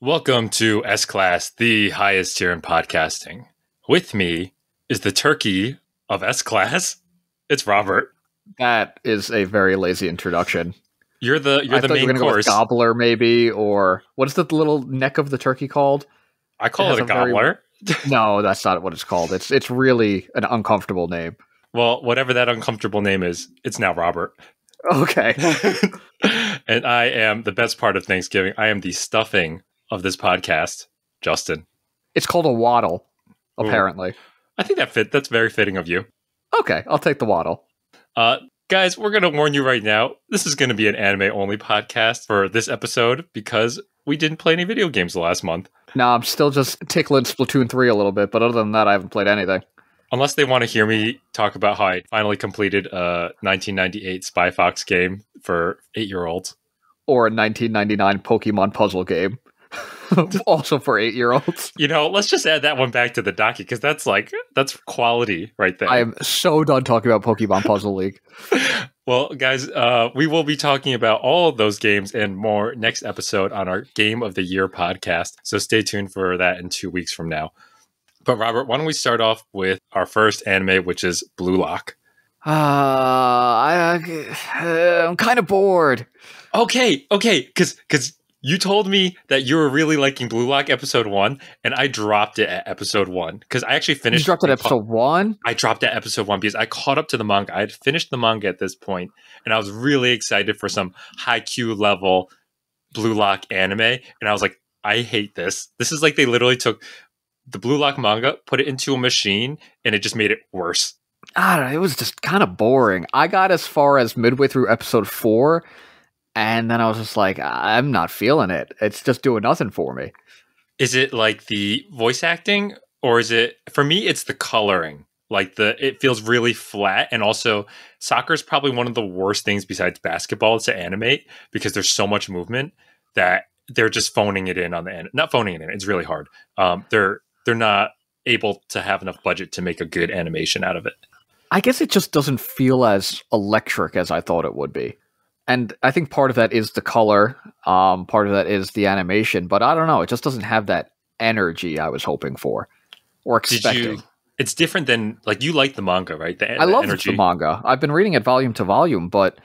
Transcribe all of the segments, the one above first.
Welcome to S-Class, the highest tier in podcasting. With me is the turkey of S-Class. It's Robert. That is a very lazy introduction. You're the main course. Go with gobbler, maybe, or what is the little neck of the turkey called? I call it a gobbler. No, that's not what it's called. It's really an uncomfortable name. Well, whatever that uncomfortable name is, it's now Robert. Okay. And I am the best part of Thanksgiving. I am the stuffing of this podcast, Justin. It's called a waddle, apparently. Ooh. I think that's very fitting of you. Okay, I'll take the waddle. Guys, we're going to warn you right now. This is going to be an anime-only podcast for this episode because we didn't play any video games the last month. No, I'm still just tickling Splatoon 3 a little bit, but other than that, I haven't played anything. Unless they want to hear me talk about how I finally completed a 1998 Spy Fox game for 8-year-olds. Or a 1999 Pokemon puzzle game. Also for 8-year-olds. You know, let's just add that one back to the docket because that's quality right there. I am so done talking about Pokemon Puzzle League. Well, guys, we will be talking about all of those games and more next episode on our Game of the Year podcast. So stay tuned for that in 2 weeks from now. But Robert, why don't we start off with our first anime, which is Blue Lock. I'm kind of bored. Okay, because you told me that you were really liking Blue Lock episode 1, and I dropped it at episode 1 because I actually finished. You dropped it at episode 1? I dropped it at episode 1 because I caught up to the manga. I had finished the manga at this point, and I was really excited for some high Q level Blue Lock anime. And I was like, I hate this. This is like they literally took the Blue Lock manga, put it into a machine, and it just made it worse. I don't know. It was just kind of boring. I got as far as midway through episode 4. And then I was just like, I'm not feeling it. It's just doing nothing for me. Is it like the voice acting? Or is it, for me, it's the coloring. Like it feels really flat. And also, soccer is probably one of the worst things besides basketball to animate because there's so much movement that they're just phoning it in on the end. Not phoning it in. It's really hard. They're not able to have enough budget to make a good animation out of it. I guess it just doesn't feel as electric as I thought it would be. And I think part of that is the color, part of that is the animation, but I don't know, it just doesn't have that energy I was hoping for or expecting. It's different than, like, you like the manga, right? I love the manga. I've been reading it volume to volume, but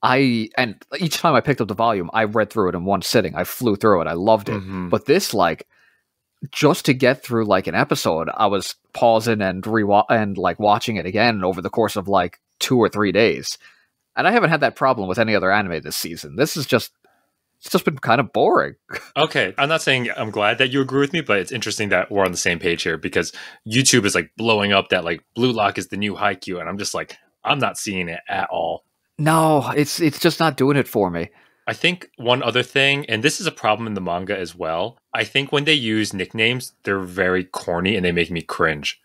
and each time I picked up the volume, I read through it in one sitting. I flew through it. I loved it. Mm-hmm. But this, like, just to get through, like, an episode, I was pausing and watching it again over the course of, like, 2 or 3 days. And I haven't had that problem with any other anime this season. It's just been kind of boring. Okay. I'm not saying I'm glad that you agree with me, but it's interesting that we're on the same page here because YouTube is like blowing up that like Blue Lock is the new Haikyuu. And I'm just like, I'm not seeing it at all. No, it's just not doing it for me. I think one other thing, and this is a problem in the manga as well. I think when they use nicknames, they're very corny and they make me cringe.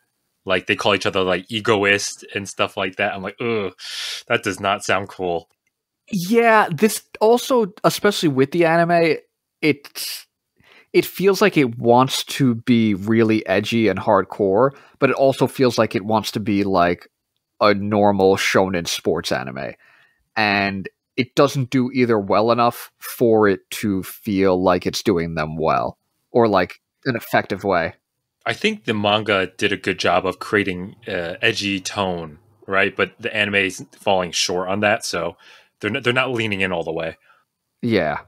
Like, they call each other, like, egoist and stuff like that. I'm like, ugh, that does not sound cool. Yeah, this also, especially with the anime, it feels like it wants to be really edgy and hardcore, but it also feels like it wants to be, like, a normal shonen sports anime. And it doesn't do either well enough for it to feel like it's doing them well, or, like, an effective way. I think the manga did a good job of creating edgy tone, right? But the anime is falling short on that, so they're not leaning in all the way. Yeah.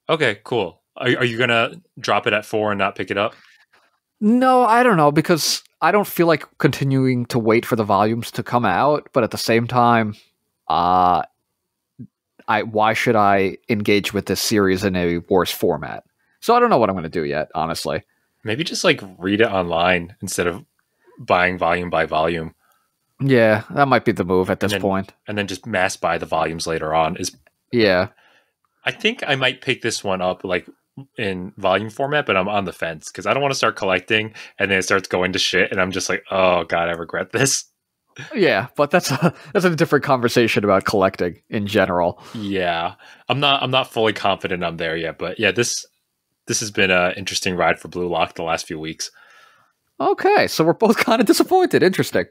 Okay, cool. Are you gonna drop it at 4 and not pick it up? No, I don't know, because I don't feel like continuing to wait for the volumes to come out. But at the same time, why should I engage with this series in a worse format? So I don't know what I'm going to do yet, honestly. Maybe just like read it online instead of buying volume by volume. Yeah, that might be the move at this point. And then just mass buy the volumes later on. Yeah. I think I might pick this one up like in volume format, but I'm on the fence because I don't want to start collecting and then it starts going to shit and I'm just like, oh god, I regret this. Yeah, but that's a different conversation about collecting in general. Yeah. I'm not fully confident I'm there yet, but yeah, this has been an interesting ride for Blue Lock the last few weeks. Okay, so we're both kind of disappointed. Interesting.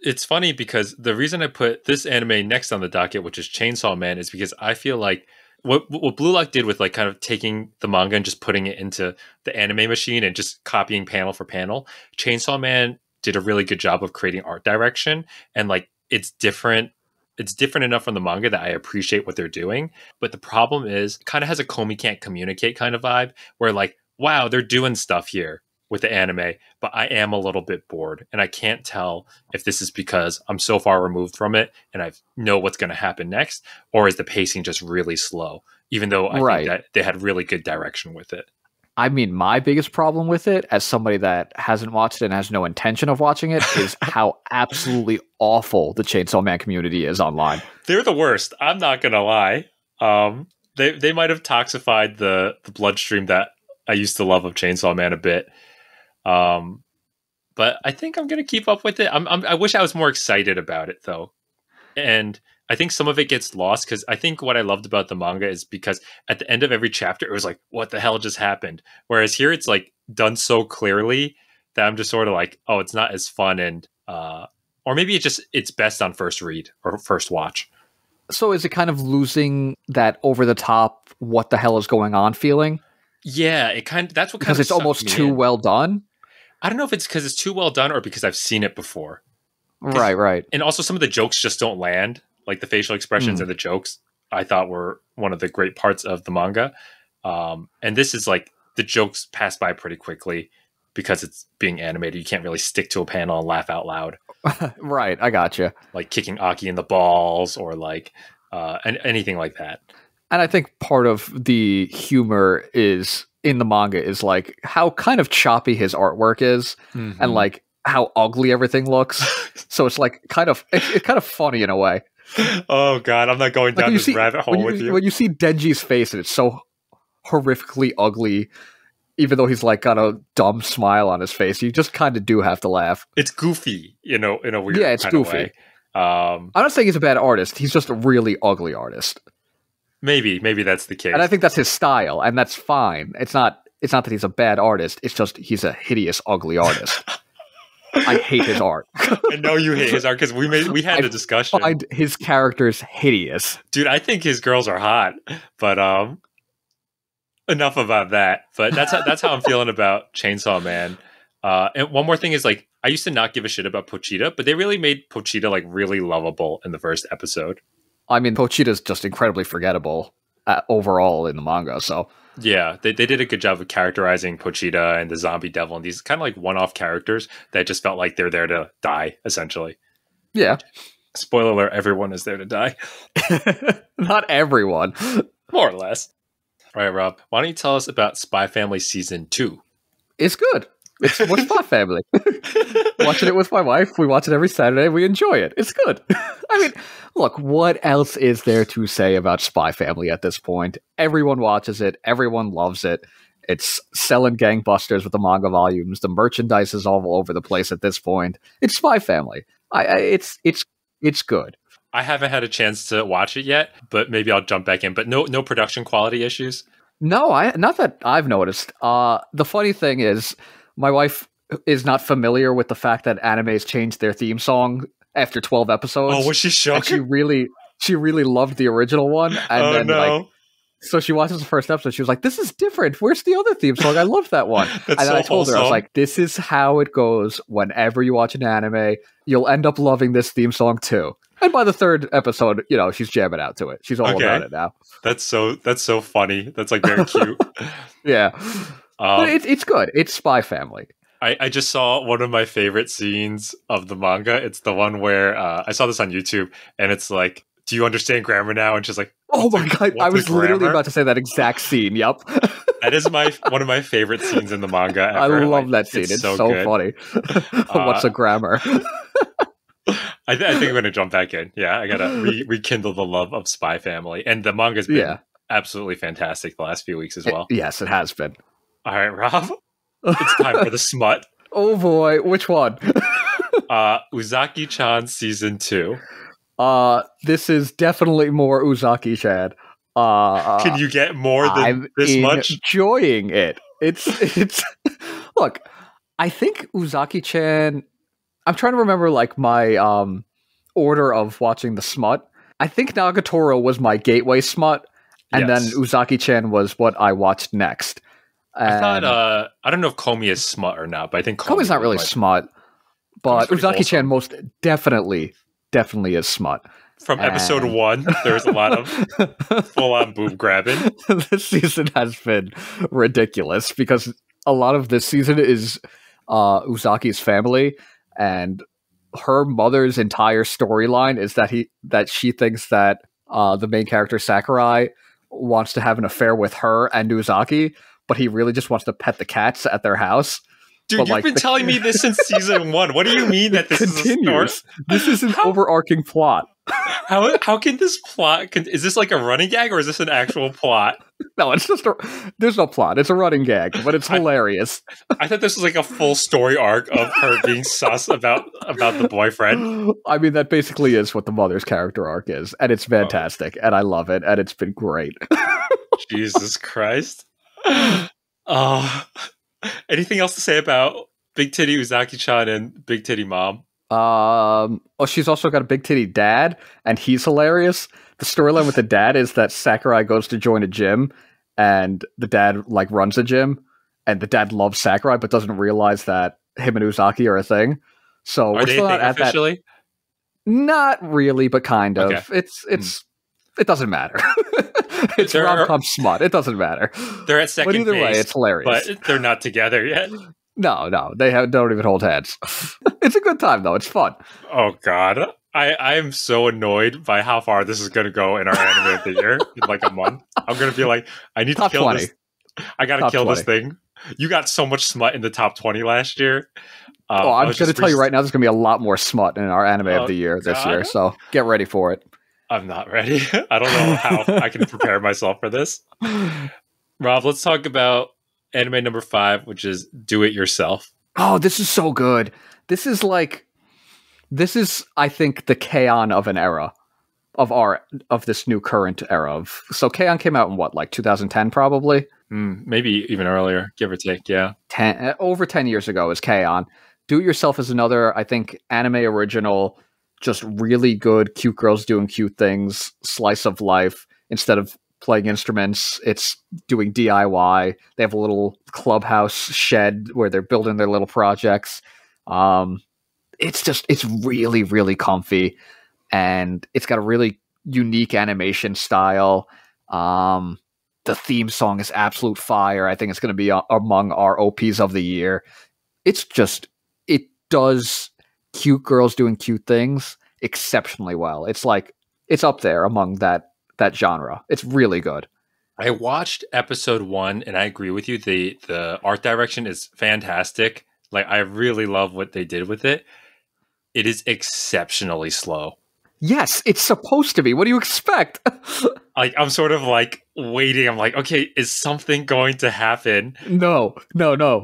It's funny because the reason I put this anime next on the docket, which is Chainsaw Man, is because I feel like what Blue Lock did with like kind of taking the manga and just putting it into the anime machine and just copying panel for panel. Chainsaw Man did a really good job of creating art direction, and like it's different. It's different enough from the manga that I appreciate what they're doing. But the problem is, it kind of has a Komi can't communicate kind of vibe, where like, wow, they're doing stuff here with the anime, but I am a little bit bored, and I can't tell if this is because I'm so far removed from it and I know what's going to happen next, or is the pacing just really slow, even though I think that they had really good direction with it. I mean, my biggest problem with it, as somebody that hasn't watched it and has no intention of watching it, is how absolutely awful the Chainsaw Man community is online. They're the worst. I'm not going to lie. They might have toxified the bloodstream that I used to love of Chainsaw Man a bit. But I think I'm going to keep up with it. I wish I was more excited about it, though. And I think some of it gets lost, because I think what I loved about the manga is because at the end of every chapter, it was like, what the hell just happened? Whereas here, it's like done so clearly that I'm just sort of like, oh, it's not as fun. And, or maybe it's best on first read or first watch. So is it kind of losing that over the top, what the hell is going on feeling? Yeah, that's what kind of, because it's almost too well done. I don't know if it's because it's too well done or because I've seen it before. Right. And also some of the jokes just don't land. Like the facial expressions and the jokes, I thought were one of the great parts of the manga. And this is like, the jokes pass by pretty quickly because it's being animated. You can't really stick to a panel and laugh out loud. Right, I gotcha. Like kicking Aki in the balls or like anything like that. And I think part of the humor is in the manga is like how kind of choppy his artwork is, and like how ugly everything looks. So it's like it's kind of funny in a way. Oh God, I'm not going down this rabbit hole with you. When you see Denji's face and it's so horrifically ugly, even though he's like got a dumb smile on his face, you just kind of do have to laugh. It's goofy, in a weird it's kind goofy. Of way. I'm not saying he's a bad artist. He's just a really ugly artist. Maybe that's the case. And I think that's his style, and that's fine. It's not that he's a bad artist. It's just he's a hideous, ugly artist. I hate his art. I know you hate his art because we had a discussion. I find his characters hideous. Dude, I think his girls are hot, but enough about that. But that's how I'm feeling about Chainsaw Man. And one more thing is, like, I used to not give a shit about Pochita, but they really made Pochita like really lovable in the first episode. I mean, Pochita's just incredibly forgettable overall in the manga, so... Yeah, they did a good job of characterizing Pochita and the zombie devil and these kind of like one-off characters that just felt like they're there to die, essentially. Yeah. Spoiler alert, everyone is there to die. Not everyone. More or less. All right, Rob, why don't you tell us about Spy Family Season 2? It's good. It's Spy Family. Watching it with my wife. We watch it every Saturday. We enjoy it. It's good. I mean, look, what else is there to say about Spy Family at this point? Everyone watches it. Everyone loves it. It's selling gangbusters with the manga volumes. The merchandise is all over the place at this point. It's Spy Family. It's good. I haven't had a chance to watch it yet, but maybe I'll jump back in. But no production quality issues? No, not that I've noticed. The funny thing is, my wife is not familiar with the fact that animes changed their theme song after 12 episodes. Oh, was she shocked? She really loved the original one. And like, so she watches the first episode. She was like, this is different. Where's the other theme song? I love that one. And then I told her, I was like, this is how it goes whenever you watch an anime. You'll end up loving this theme song too. And by the third episode, she's jamming out to it. She's all about it now. That's so funny. That's like very cute. Yeah. But it's good. It's Spy Family. I just saw one of my favorite scenes of the manga. It's the one where I saw this on YouTube, and it's like, do you understand grammar now? And she's like, oh my God, I was literally about to say that exact scene. Yep. That is one of my favorite scenes in the manga ever. I love that scene. It's so funny. What's a grammar? I think I'm going to jump back in. Yeah, I got to rekindle the love of Spy Family. And the manga's been absolutely fantastic the last few weeks as well. Yes, it has been. All right, Rob. It's time for the smut. Oh boy, which one? Uzaki Chan Season 2. This is definitely more Uzaki Chan. Can you get more than this much? I'm enjoying it. It's look, I think Uzaki Chan, I'm trying to remember like my order of watching the smut. I think Nagatoro was my gateway smut. And then Yes. Uzaki Chan was what I watched next. I thought, And I don't know if Komi is smut or not, but I think Komi's not was really my- smut, but pretty Uzaki Chan wholesome. most definitely is smut. From episode And- 1, there's a lot of full-on boob grabbing. This season has been ridiculous because a lot of this season is Uzaki's family, and her mother's entire storyline is that she thinks that the main character Sakurai wants to have an affair with her and Uzaki, but he really just wants to pet the cats at their house. Dude, But, you've like, been telling me this since season 1. What do you mean that this is a story? Continues. This is an overarching plot. How can this plot... is this like a running gag or is this an actual plot? No, it's just there's no plot. It's a running gag, but it's hilarious. I thought this was like a full story arc of her being sus about the boyfriend. I mean, that basically is what the mother's character arc is, and it's fantastic, and I love it, and it's been great. Jesus Christ. Oh. Anything else to say about Big Titty Uzaki-chan and Big Titty Mom? She's also got a big titty dad, and he's hilarious. The storyline with the dad is that Sakurai goes to join a gym, and the dad like runs a gym, and the dad loves Sakurai but doesn't realize that him and Uzaki are a thing. So Are we're they still a not thing at that. officially? Not really, but kind of. Okay. It doesn't matter. It's There are- rom-com smut. It doesn't matter. They're at second But either base, way, it's hilarious. but they're not together yet. No, they don't even hold hands. It's a good time though. It's fun. Oh God, I am so annoyed by how far this is going to go in our anime of the year in like a month. I'm going to be like, I need Top to kill 20. this. I got to Top kill this 20. thing. You got so much smut in the top 20 last year. I'm going to tell you right now, there's going to be a lot more smut in our anime Oh, of the year this God. year. So get ready for it. I'm not ready. I don't know how I can prepare myself for this. Rob, let's talk about anime number 5, which is Do It Yourself. Oh, this is so good. This is, I think, the K-On! Of an era of this new current era. So K-On! Came out in what, like 2010 probably? Maybe even earlier, give or take. Yeah. Over 10 years ago is K-On! Do It Yourself is another, I think, anime original, just really good, cute girls doing cute things, slice of life. Instead of playing instruments, it's doing DIY. They have a little clubhouse shed where they're building their little projects. It's really, really comfy, and it's got a really unique animation style. The theme song is absolute fire. I think it's going to be among our OPs of the year. It does cute girls doing cute things exceptionally well. It's up there among that genre. It's really good. I watched episode 1 and I agree with you. The art direction is fantastic. Like, I really love what they did with it. It is exceptionally slow. Yes, it's supposed to be. What do you expect? Like, I'm sort of like waiting. I'm like, okay, is something going to happen? No,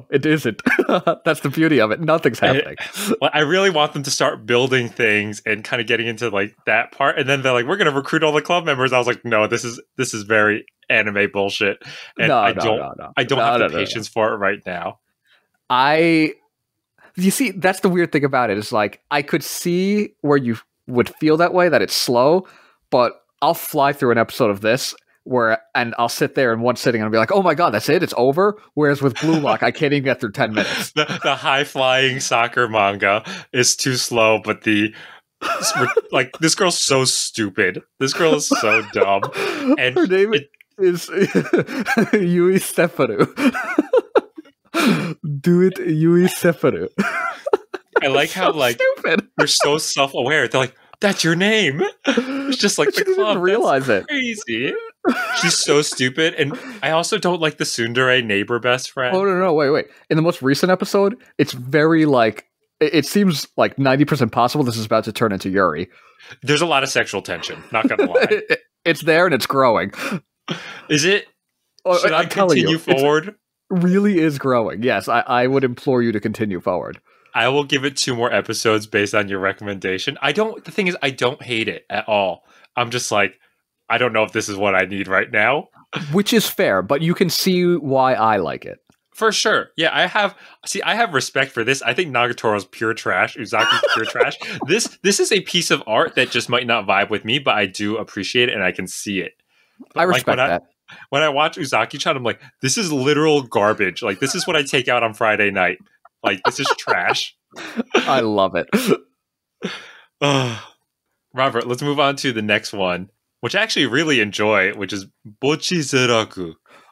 it isn't. That's the beauty of it. Nothing's happening. Well, I really want them to start building things and kind of getting into like that part. And then they're like, we're going to recruit all the club members. I was like, no, this is very anime bullshit. And I don't have the patience for it right now. You see, that's the weird thing about it. Is like, I could see where you would feel that way, that it's slow, but I'll fly through an episode of this and I'll sit there in one sitting and I'll be like, oh my God, that's it? It's over? Whereas with Blue Lock, I can't even get through 10 minutes. The high-flying soccer manga is too slow, but like, this girl's so stupid. This girl is so dumb. And her name is Yui Sefaru. Do it, Yui Sefaru. I like how, like, stupid. they're so self-aware. They're like, that's your name. It's just like She the club. didn't realize That's it. crazy. She's so stupid. And I also don't like the tsundere neighbor best friend. Oh, no, wait. In the most recent episode, it's very, like, it seems like 90% possible this is about to turn into Yuri. There's a lot of sexual tension, not gonna lie. It's there and it's growing. Is it? Should I continue forward? It really is growing. Yes, I would implore you to continue forward. I will give it 2 more episodes based on your recommendation. The thing is, I don't hate it at all. I'm just like, I don't know if this is what I need right now. Which is fair, but you can see why I like it. For sure. Yeah, I have respect for this. I think Nagatoro's pure trash. Uzaki's pure trash. This is a piece of art that just might not vibe with me, but I do appreciate it and I can see it. I But like respect that. when I watch Uzaki Chan, I'm like, this is literal garbage. Like this is what I take out on Friday night. Like this is trash. I love it. Robert, let's move on to the next one, which I actually really enjoy, which is Bocchi the Rock.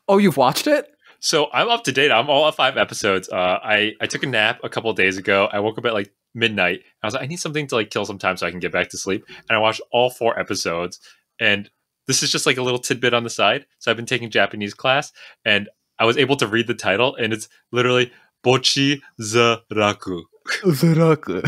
Oh, you've watched it? So I'm up to date. I'm all at 5 episodes. I took a nap a couple of days ago. I woke up at like midnight. I was like, I need something to like kill some time so I can get back to sleep. And I watched all 4 episodes. And this is just like a little tidbit on the side. So I've been taking Japanese class, and I was able to read the title, and it's literally Bocchi the Rock. Zuraku.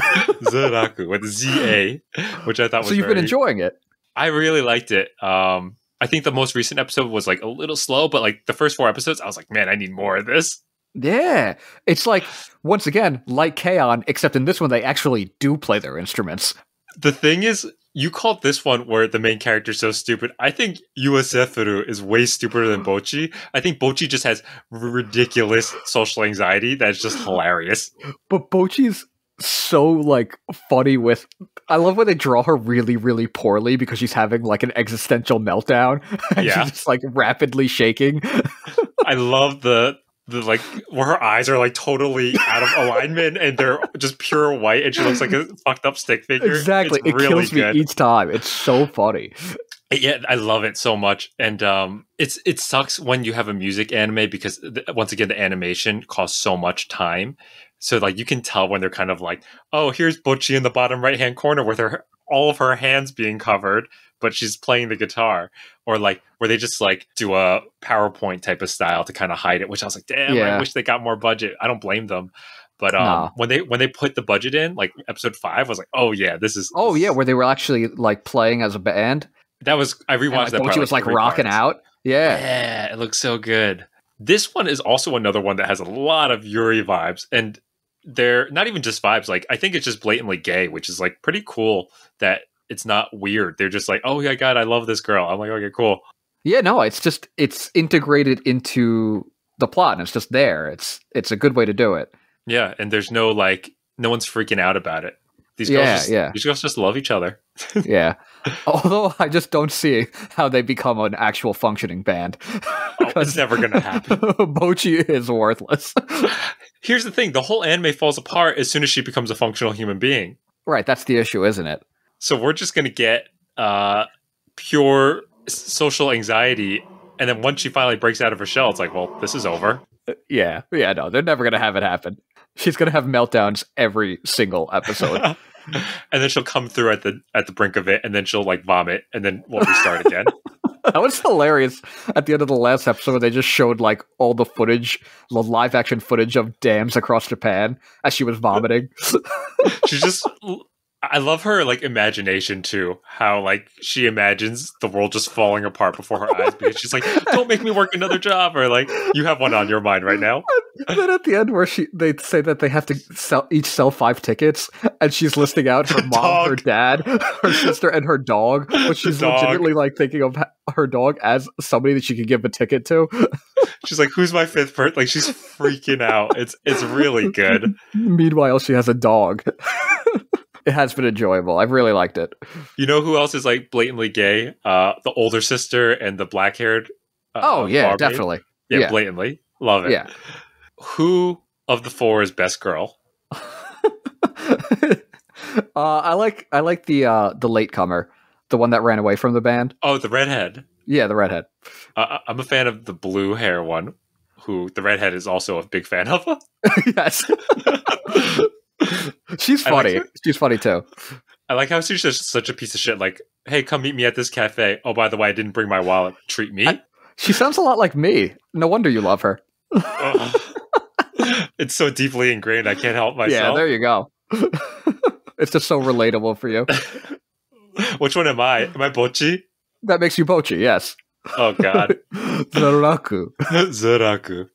Zuraku with ZA, which I thought was So you've been enjoying it? I really liked it. I think the most recent episode was like a little slow, but like the first 4 episodes, I was like, man, I need more of this. Yeah. It's like, once again, like K-On!, except in this one, they actually do play their instruments. The thing is, you called this one where the main character's so stupid. I think Yuasefuru is way stupider than Bocchi. I think Bocchi just has ridiculous social anxiety that's just hilarious. But Bocchi's so like funny with I love when they draw her really, really poorly because she's having like an existential meltdown and Yeah. she's just like rapidly shaking. I love the like where her eyes are like totally out of alignment and they're just pure white and she looks like a fucked up stick figure. Exactly. It's It really kills good. me each time. It's so funny. Yeah, I love it so much, and it sucks when you have a music anime because once again the animation costs so much time. So like you can tell when they're kind of like, oh, here's Bocchi in the bottom right hand corner with all of her hands being covered, but she's playing the guitar, or like where they just like do a PowerPoint type of style to kind of hide it. Which I was like, damn, Yeah. I wish they got more budget. I don't blame them. But No. when they put the budget in, like episode 5, I was like, oh yeah, this is. Oh yeah, where they were actually like playing as a band. That was I rewatched And, that. Bocchi part, was like 3 rocking parts. out. Yeah. Yeah, it looks so good. This one is also another one that has a lot of Yuri vibes, and they're not even just vibes. Like I think it's just blatantly gay, which is like pretty cool. That it's not weird. They're just like, oh my god, I love this girl. I'm like, okay, cool. Yeah, no, it's integrated into the plot and it's just there. It's a good way to do it. Yeah, and there's no like, no one's freaking out about it. These Yeah. girls just love each other. Yeah. Although I just don't see how they become an actual functioning band. Oh, it's never gonna happen. Bocchi is worthless. Here's the thing: the whole anime falls apart as soon as she becomes a functional human being. Right, that's the issue, isn't it? So we're just gonna get pure social anxiety, and then once she finally breaks out of her shell, it's like, well, this is over. Yeah, no, they're never gonna have it happen. She's gonna have meltdowns every single episode. And then she'll come through at the brink of it, and then she'll like vomit, and then we'll restart again. That was hilarious. At the end of the last episode, they just showed like all the footage, the live action footage of dams across Japan as she was vomiting. She's just. I love her like imagination too. How like she imagines the world just falling apart before her eyes because she's like, "Don't make me work another job," or like, "You have one on your mind right now." And then at the end, where they say that they have to sell 5 tickets, and she's listing out her mom, Dog. her dad, her sister, and her dog. But she's Dog. legitimately like thinking of her dog as somebody that she could give a ticket to. She's like, "Who's my 5th person?" Like she's freaking out. It's really good. Meanwhile, she has a dog. It has been enjoyable. I've really liked it. You know who else is like blatantly gay? The older sister and the black haired. Oh yeah, definitely. Yeah, blatantly love it. Yeah. Who of the 4 is best girl? I like the latecomer, the one that ran away from the band. Oh, the redhead. Yeah, the redhead. I'm a fan of the blue hair one, who the redhead is also a big fan of. Yes. She's funny. She's funny too. I like how she's just such a piece of shit. Like, hey, come meet me at this cafe. Oh, by the way, I didn't bring my wallet. Treat me. She sounds a lot like me. No wonder you love her. It's so deeply ingrained. I can't help myself. Yeah, there you go. It's just so relatable for you. Which one am I? Am I Bocchi? That makes you Bocchi, yes. Oh God, Zuraku. Zuraku.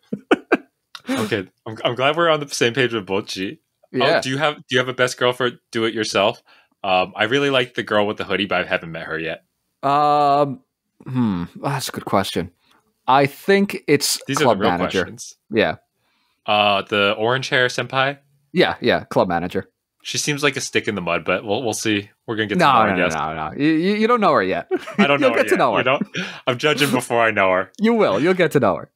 Okay, I'm glad we're on the same page with Bocchi. Yeah. Oh, do you have a best girl for do it yourself? I really like the girl with the hoodie, but I haven't met her yet. That's a good question. I think it's These club are the real manager. questions. Yeah. The orange hair senpai. Yeah, club manager. She seems like a stick in the mud, but we'll see. We're gonna get to No, know her, I no, no, guess. no, no. You don't know her yet. I don't know You'll her get to yet, know her. you know? I'm judging before I know her. You will. You'll get to know her.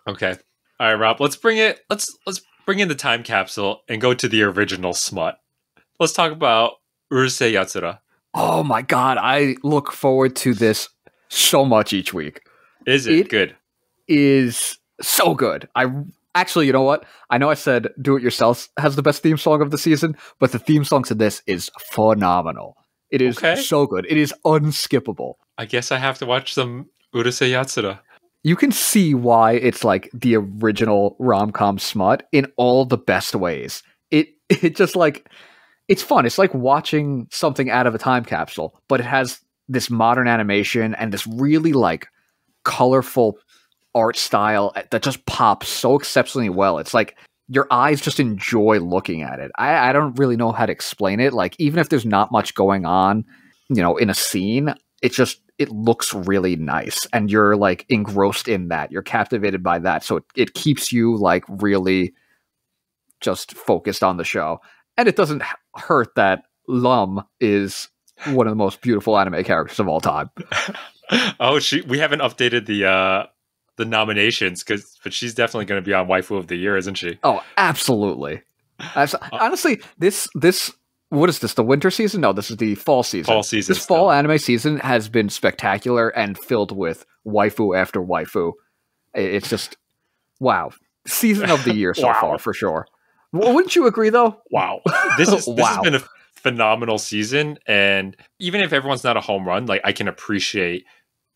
Okay. All right, Rob. Let's bring in the time capsule and go to the original smut. Let's talk about Urusei Yatsura. Oh my god, I look forward to this so much each week. Is it good? Is so good. Actually, you know what? I know I said Do It Yourself has the best theme song of the season, but the theme song to this is phenomenal. It is so good. It is unskippable. I guess I have to watch some Urusei Yatsura. You can see why it's like the original rom-com smut in all the best ways. It just like, it's fun. It's like watching something out of a time capsule, but it has this modern animation and this really like colorful art style that just pops so exceptionally well. It's like your eyes just enjoy looking at it. I don't really know how to explain it. Like, even if there's not much going on, in a scene, it looks really nice and you're like engrossed in that. You're captivated by that. So it keeps you like really just focused on the show. And it doesn't hurt that Lum is one of the most beautiful anime characters of all time. We haven't updated the nominations, but she's definitely going to be on Waifu of the Year, isn't she? Oh, absolutely. Honestly, this what is this? The winter season? No, this is the fall season. This fall anime season has been spectacular and filled with waifu after waifu. It's just wow, season of the year so far for sure. Wouldn't you agree, though? Wow, this has been a phenomenal season, and even if everyone's not a home run, like I can appreciate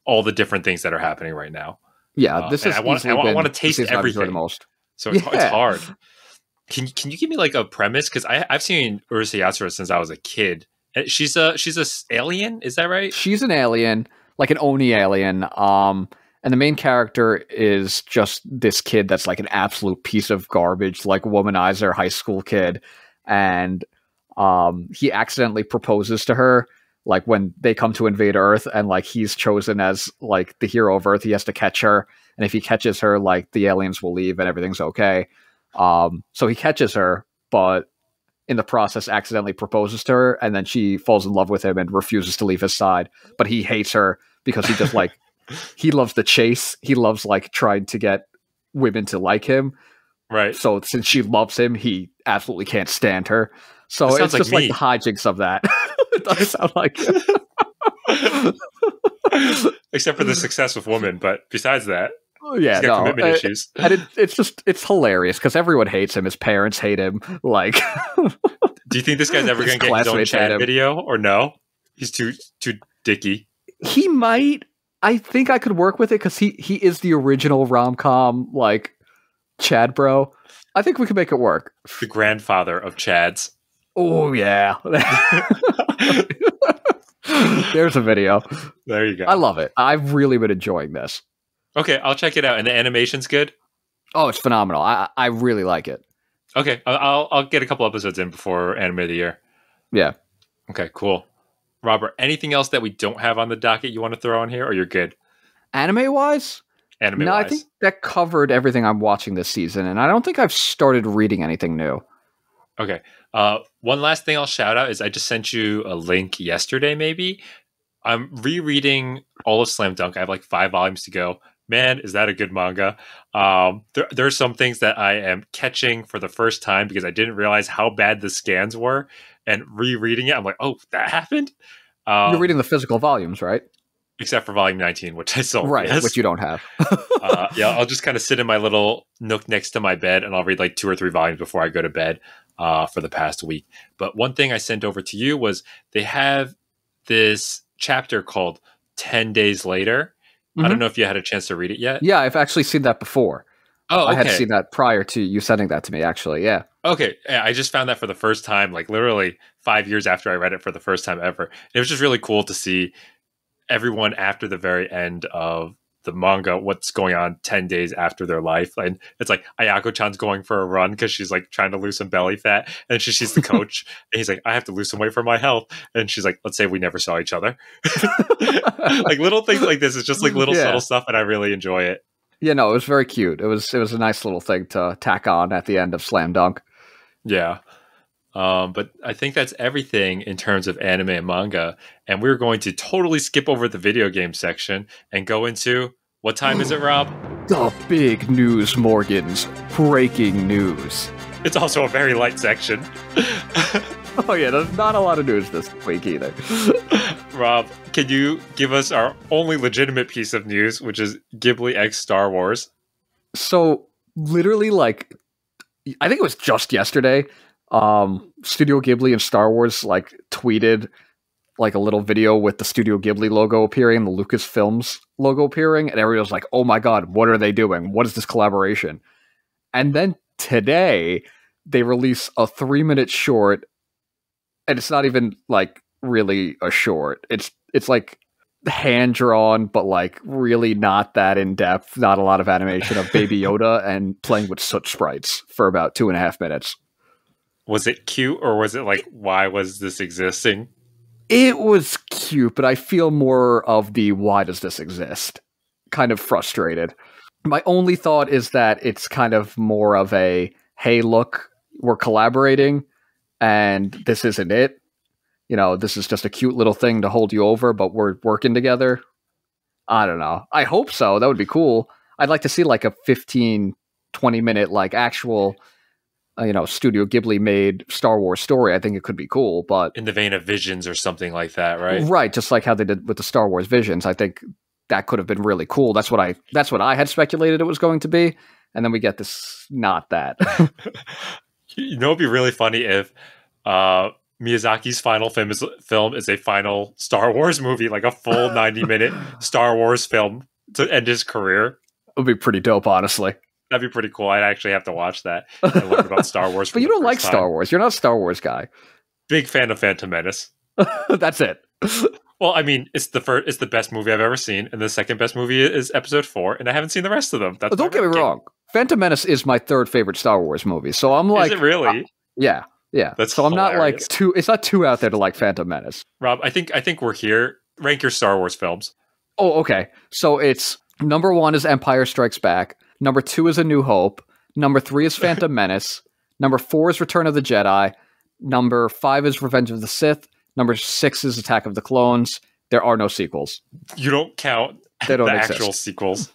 all the different things that are happening right now. Yeah, this is. I want to taste everything. The most. So it's hard. Can you give me like a premise? Because I've seen Urusei Yatsura since I was a kid. She's a alien, is that right? She's an alien, like an Oni alien. And the main character is just this kid that's like an absolute piece of garbage, like womanizer high school kid, and he accidentally proposes to her. Like when they come to invade Earth and like he's chosen as like the hero of Earth, he has to catch her. And if he catches her, like the aliens will leave and everything's okay. So he catches her, but in the process accidentally proposes to her. And then she falls in love with him and refuses to leave his side. But he hates her because he just like, he loves the chase. He loves like trying to get women to like him. Right. So since she loves him, he absolutely can't stand her. So it's just like the hijinks of that. It does sound like it. Except for the success with women, but besides that, yeah, he's got commitment issues. And it's hilarious because everyone hates him. His parents hate him. Like, do you think this guy's ever going to get his own Chad video or no? He's too dicky. He might. I think I could work with it because he is the original rom-com like Chad bro. I think we could make it work. The grandfather of Chads. Oh, yeah. There's a video. There you go. I love it. I've really been enjoying this. Okay, I'll check it out. And the animation's good? Oh, it's phenomenal. I really like it. Okay, I'll get a couple episodes in before Anime of the Year. Yeah. Okay, cool. Robert, anything else that we don't have on the docket you want to throw on here, or you're good? Anime-wise? No, I think that covered everything I'm watching this season, and I don't think I've started reading anything new. Okay. One last thing I'll shout out is I just sent you a link yesterday, maybe. I'm rereading all of Slam Dunk. I have like 5 volumes to go. Man, is that a good manga. There are some things that I am catching for the first time because I didn't realize how bad the scans were. And rereading it, I'm like, oh, that happened? You're reading the physical volumes, right? Except for volume 19, which I still right, which you don't have. Yeah, I'll just kind of sit in my little nook next to my bed and I'll read like 2 or 3 volumes before I go to bed for the past week. But one thing I sent over to you was they have this chapter called 10 Days Later. Mm-hmm. I don't know if you had a chance to read it yet. Yeah, I've actually seen that before. Oh, okay. I had seen that prior to you sending that to me, actually, yeah. Okay, yeah, I just found that for the first time, like literally 5 years after I read it for the first time ever. It was just really cool to see everyone after the very end of the manga, what's going on 10 days after their life. And it's like Ayako-chan's going for a run because she's like trying to lose some belly fat. And she sees the coach and he's like, I have to lose some weight for my health. And she's like, let's say we never saw each other. Like little things like this. It's just like little subtle stuff. And I really enjoy it. Yeah, no, it was very cute. It was a nice little thing to tack on at the end of Slam Dunk. Yeah. But I think that's everything in terms of anime and manga. And we're going to totally skip over the video game section and go into what time is it, Rob? The big news, Morgans. Breaking news. It's also a very light section. Oh yeah, there's not a lot of news this week either. Rob, can you give us our only legitimate piece of news, which is Ghibli X Star Wars? So, literally, like, I think it was just yesterday, Studio Ghibli and Star Wars, like, tweeted, like, a little video with the Studio Ghibli logo appearing, the Lucasfilms logo appearing, and everybody was like, oh my god, what are they doing? What is this collaboration? And then today, they release a 3-minute short, and it's not even, like, really a short. It's like hand-drawn, but, like, really not that in-depth, not a lot of animation of Baby Yoda and playing with soot sprites for about 2.5 minutes. Was it cute, or was it like, why was this existing? It was cute, but I feel more of the why does this exist? Kind of frustrated. My only thought is that it's kind of more of a, hey, look, we're collaborating, and this isn't it. You know, this is just a cute little thing to hold you over, but we're working together. I don't know. I hope so. That would be cool. I'd like to see like a 15, 20-minute like actual, Studio Ghibli made Star Wars story. I think it could be cool, but In the vein of Visions or something like that, right? Right, just like how they did with the Star Wars Visions. I think that could have been really cool. That's what I had speculated it was going to be, and then we get this not that. You know, it'd be really funny if Miyazaki's final film is a final Star Wars movie, like a full 90-minute Star Wars film to end his career. It would be pretty dope, honestly. That'd be pretty cool. I'd actually have to watch that and learn about Star Wars. But you don't like Star Wars. You're not a Star Wars guy. Big fan of Phantom Menace. That's it. Well, I mean, it's the best movie I've ever seen, and the second best movie is Episode 4, and I haven't seen the rest of them. Don't get me wrong. Phantom Menace is my third favorite Star Wars movie, so I'm like, is it really? Yeah. So I'm hilarious. not like too. It's not too out there to like Phantom Menace. Rob, I think we're here. Rank your Star Wars films. Oh, okay. So it's number 1 is Empire Strikes Back. Number 2 is A New Hope. Number 3 is Phantom Menace. Number 4 is Return of the Jedi. Number 5 is Revenge of the Sith. Number 6 is Attack of the Clones. There are no sequels. You don't count They don't the exist. actual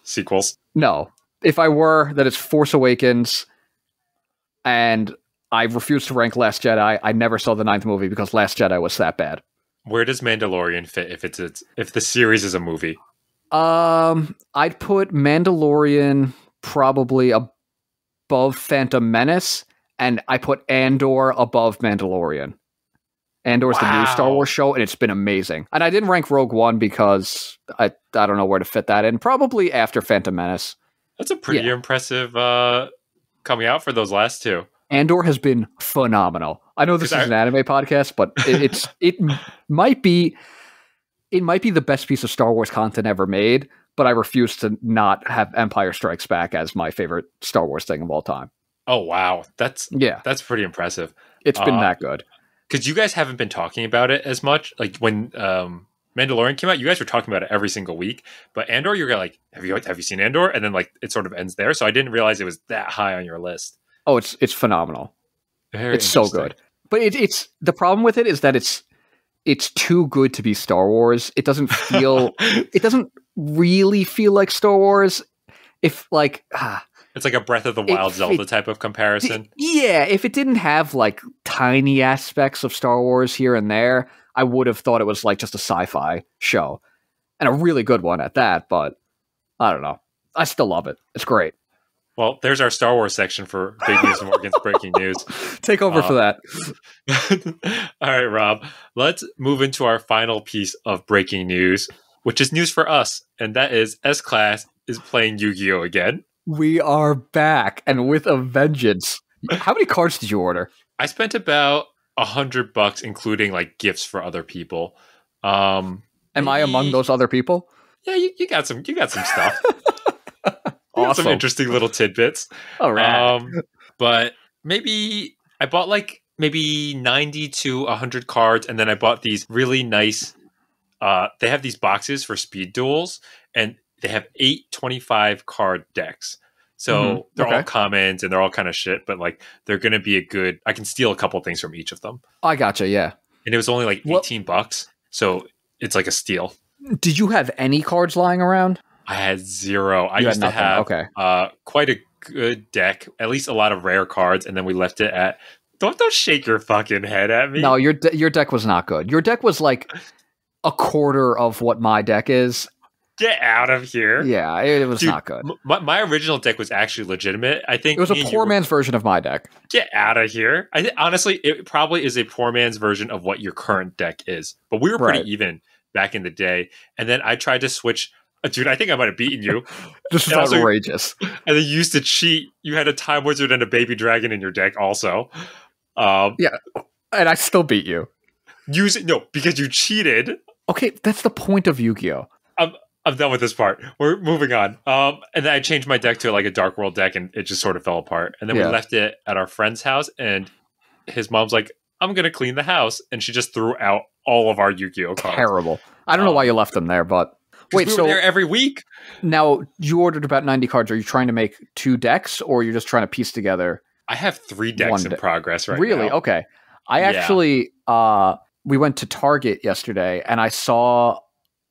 sequels. No. If I were, that it's Force Awakens, and I refuse to rank Last Jedi. I never saw the 9th movie because Last Jedi was that bad. Where does Mandalorian fit if the series is a movie? I'd put Mandalorian probably above Phantom Menace, and I put Andor above Mandalorian. Andor's the new Star Wars show, and it's been amazing. And I didn't rank Rogue One because I don't know where to fit that in. Probably after Phantom Menace. That's a pretty impressive coming out for those last two. Andor has been phenomenal. I know this is an anime podcast, but it might be the best piece of Star Wars content ever made, but I refuse to not have Empire Strikes Back as my favorite Star Wars thing of all time. Oh wow, that's pretty impressive. It's been that good. Because you guys haven't been talking about it as much. Like when Mandalorian came out, you guys were talking about it every single week. But Andor, you're like, have you seen Andor? And then like it sort of ends there. So I didn't realize it was that high on your list. Oh, it's phenomenal. It's so good. But it's the problem with it is that it's too good to be Star Wars. It doesn't really feel like Star Wars. If like it's like a Breath of the Wild Zelda type of comparison. Yeah, if it didn't have like tiny aspects of Star Wars here and there, I would have thought it was like just a sci-fi show. And a really good one at that, but I don't know. I still love it. It's great. Well, there's our Star Wars section for Big News Morgan's Breaking News. Take over for that. All right, Rob. Let's move into our final piece of breaking news, which is news for us. And that is S-Class is playing Yu-Gi-Oh! Again. We are back, and with a vengeance. How many cards did you order? I spent about $100, including like gifts for other people. Am I among those other people? Yeah, you got some. You got some stuff. Awesome. Some interesting little tidbits. All right. But maybe I bought like maybe 90 to 100 cards, and then I bought these really nice. They have these boxes for speed duels, and they have 8 25 card decks. So they're all Okay. commons and they're all kind of shit, but like they're going to be a good. I can steal a couple things from each of them. I gotcha. Yeah. And it was only like $18, so it's like a steal. Did you have any cards lying around? I had zero. I You had used to nothing, have okay. quite a good deck, at least a lot of rare cards, and then we left it at. Don't shake your fucking head at me. No, your deck was not good. Your deck was like a quarter of what my deck is. Get out of here. Yeah, it was not good. My original deck was actually legitimate. I think It was a poor man's version of my deck. Get out of here. Honestly, it probably is a poor man's version of what your current deck is. But we were pretty even back in the day. And then I tried to switch. Dude, I think I might have beaten you. This is outrageous. And then you used to cheat. You had a Time Wizard and a Baby Dragon in your deck also. Yeah, and I still beat you. No, because you cheated. Okay, that's the point of Yu-Gi-Oh! I'm done with this part. We're moving on. And then I changed my deck to like a Dark World deck, and it just sort of fell apart. And then we left it at our friend's house, and his mom's like, "I'm gonna clean the house," and she just threw out all of our Yu-Gi-Oh cards. Terrible. I don't know why you left them there, but wait, we were there every week. Now you ordered about 90 cards. Are you trying to make 2 decks, or you're just trying to piece together? I have 3 decks in progress right now. Really? Okay. I actually, we went to Target yesterday and I saw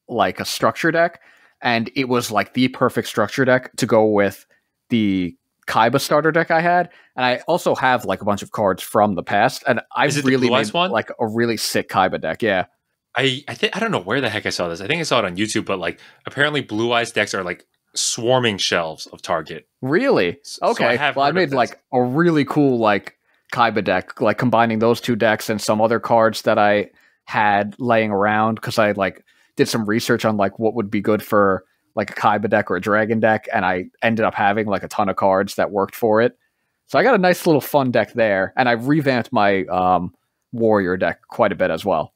like a structure deck, and it was like the perfect structure deck to go with the Kaiba starter deck I had. And I also have like a bunch of cards from the past, and I really made like a really sick Kaiba deck. Yeah. I don't know where the heck I saw this. I think I saw it on YouTube, but like apparently Blue Eyes decks are like swarming shelves of Target. Really? Okay. So I made like a really cool like Kaiba deck, like combining those 2 decks and some other cards that I had laying around, because I like did some research on like what would be good for like a Kaiba deck or a Dragon deck, and I ended up having like a ton of cards that worked for it. So I got a nice little fun deck there, and I revamped my Warrior deck quite a bit as well.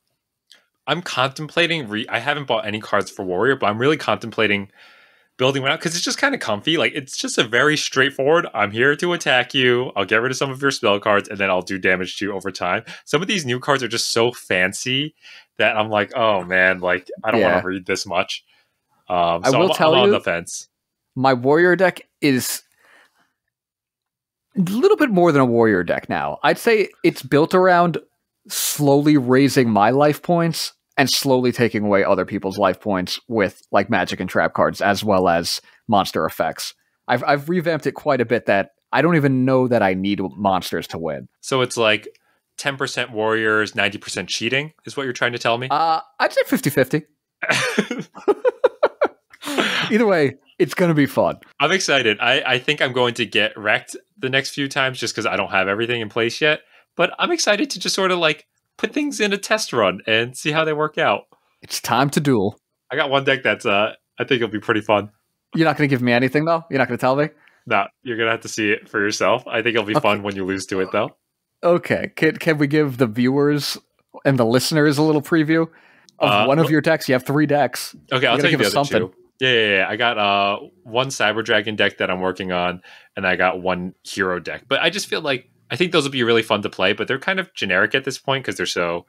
I'm contemplating I haven't bought any cards for Warrior, but I'm really contemplating building one out because it's just kind of comfy. Like, it's just a very straightforward, I'm here to attack you, I'll get rid of some of your spell cards, and then I'll do damage to you over time. Some of these new cards are just so fancy that I'm like, oh man, like I don't want to read this much. So I'm on the fence. My Warrior deck is a little bit more than a Warrior deck now. I'd say it's built around slowly raising my life points and slowly taking away other people's life points with like magic and trap cards, as well as monster effects. I've revamped it quite a bit that I don't even know that I need monsters to win. So it's like 10% warriors, 90% cheating is what you're trying to tell me? I'd say 50-50. Either way, it's going to be fun. I'm excited. I think I'm going to get wrecked the next few times just because I don't have everything in place yet. But I'm excited to just sort of like put things in a test run and see how they work out. It's time to duel. I got one deck that's I think it'll be pretty fun. You're not going to give me anything though? You're not going to tell me? No, you're going to have to see it for yourself. I think it'll be fun when you lose to it though. Okay. Can we give the viewers and the listeners a little preview of one of your decks? You have 3 decks. Okay, I'll tell you the other 2. Yeah. I got one Cyber Dragon deck that I'm working on, and I got one Hero deck. But I just feel like I think those will be really fun to play, but they're kind of generic at this point because they're so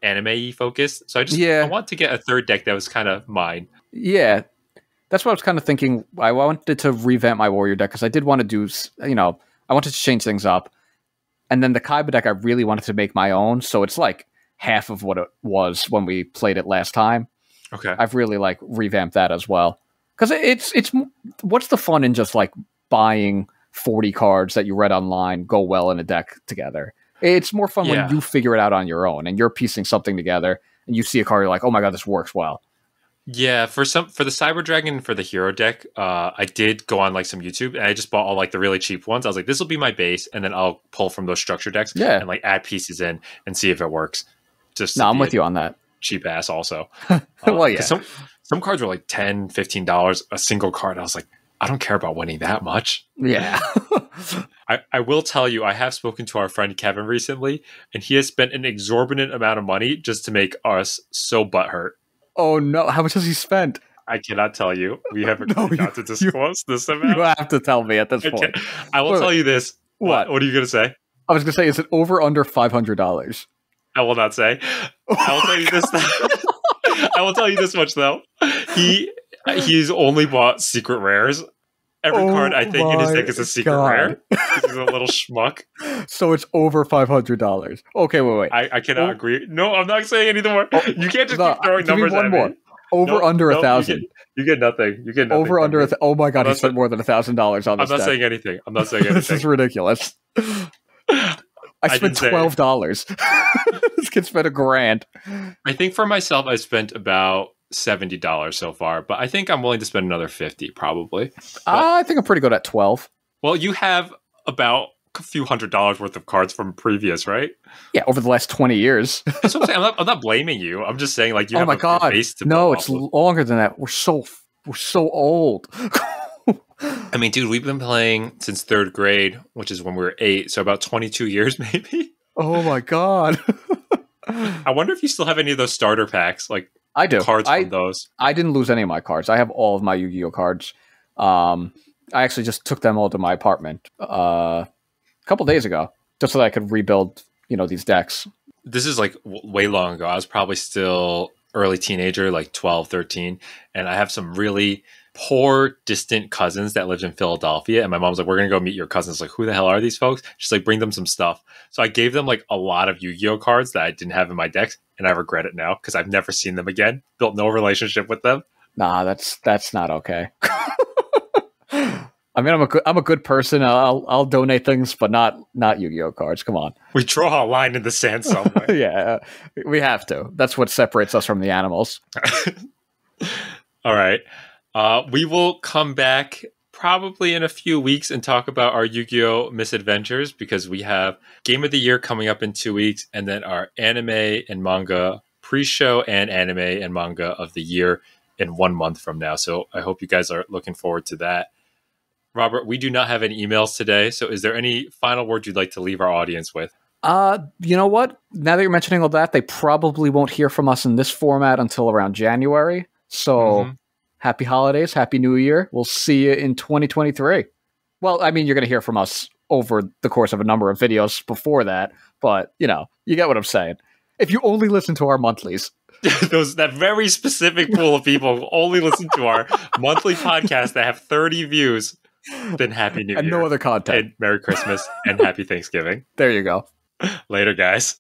anime-y focused. So I want to get a 3rd deck that was kind of mine. Yeah, that's what I was kind of thinking. I wanted to revamp my Warrior deck because I did want to do, I wanted to change things up. And then the Kaiba deck, I really wanted to make my own. So it's like half of what it was when we played it last time. Okay. I've really like revamped that as well. Because it's what's the fun in just like buying 40 cards that you read online go well in a deck together? It's more fun when you figure it out on your own and you're piecing something together and you see a card, you're like, oh my god, this works well. Yeah, for the Cyber Dragon and for the Hero deck, I did go on like some YouTube and I just bought all like the really cheap ones. I was like, this will be my base, and then I'll pull from those structure decks and like add pieces in and see if it works. I'm with you on that. Cheap ass also. Well, yeah. Some cards were like $10, $15 a single card. I was like, I don't care about winning that much. Yeah. I will tell you, I have spoken to our friend Kevin recently, and he has spent an exorbitant amount of money just to make us so butthurt. Oh no! How much has he spent? I cannot tell you. We have agreed not to disclose this amount. You have to tell me at this point. I will tell you this. What are you going to say? I was going to say, is it over under $500? I will not say. I will tell you this. I will tell you this much though. He's only bought secret rares, Every card I think in his deck my is a secret God. rare. He's a little schmuck. So it's over $500. Okay, wait. I cannot agree. No, I'm not saying anything more. You can't just keep throwing give me numbers one at more. me. Over under 1,000. You get nothing. You get nothing. Over under oh my God, I'm he spent more than $1,000 on this I'm not deck. saying anything. I'm not saying anything. This is ridiculous. I spent $12. This kid spent $1,000. I think for myself, I spent about $70 so far, but I think I'm willing to spend another $50 probably. I think I'm pretty good at 12. Well, you have about a few $100 worth of cards from previous, right? Yeah, over the last 20 years. That's what I'm saying. I'm not blaming you. I'm just saying, like, you have a base to build. No, it's longer than that. We're so old. I mean, dude, we've been playing since 3rd grade, which is when we were 8, so about 22 years maybe. Oh my God. I wonder if you still have any of those starter packs, like I do. Cards from those. I didn't lose any of my cards. I have all of my Yu-Gi-Oh cards. I actually just took them all to my apartment a couple days ago, just so that I could rebuild, these decks. This is like way long ago. I was probably still early teenager, like 12, 13. And I have some really poor, distant cousins that lived in Philadelphia. And my mom's like, we're going to go meet your cousins. Like, who the hell are these folks? She's like, bring them some stuff. So I gave them like a lot of Yu-Gi-Oh cards that I didn't have in my decks. And I regret it now because I've never seen them again. Built no relationship with them. Nah, that's not okay. I mean, I'm a good person. I'll donate things, but not Yu-Gi-Oh cards. Come on. We draw a line in the sand somewhere. Yeah, we have to. That's what separates us from the animals. All right. We will come back probably in a few weeks and talk about our Yu-Gi-Oh misadventures because we have Game of the Year coming up in 2 weeks and then our anime and manga pre-show and anime and manga of the year in 1 month from now. So I hope you guys are looking forward to that. Robert, we do not have any emails today. So is there any final words you'd like to leave our audience with? You know what? Now that you're mentioning all that, they probably won't hear from us in this format until around January. So happy holidays, happy new year. We'll see you in 2023. Well, I mean, you're going to hear from us over the course of a number of videos before that. But, you get what I'm saying. If you only listen to our monthlies. That very specific pool of people who only listen to our monthly podcast that have 30 views, then Happy New Year. And no other content. And Merry Christmas and Happy Thanksgiving. There you go. Later, guys.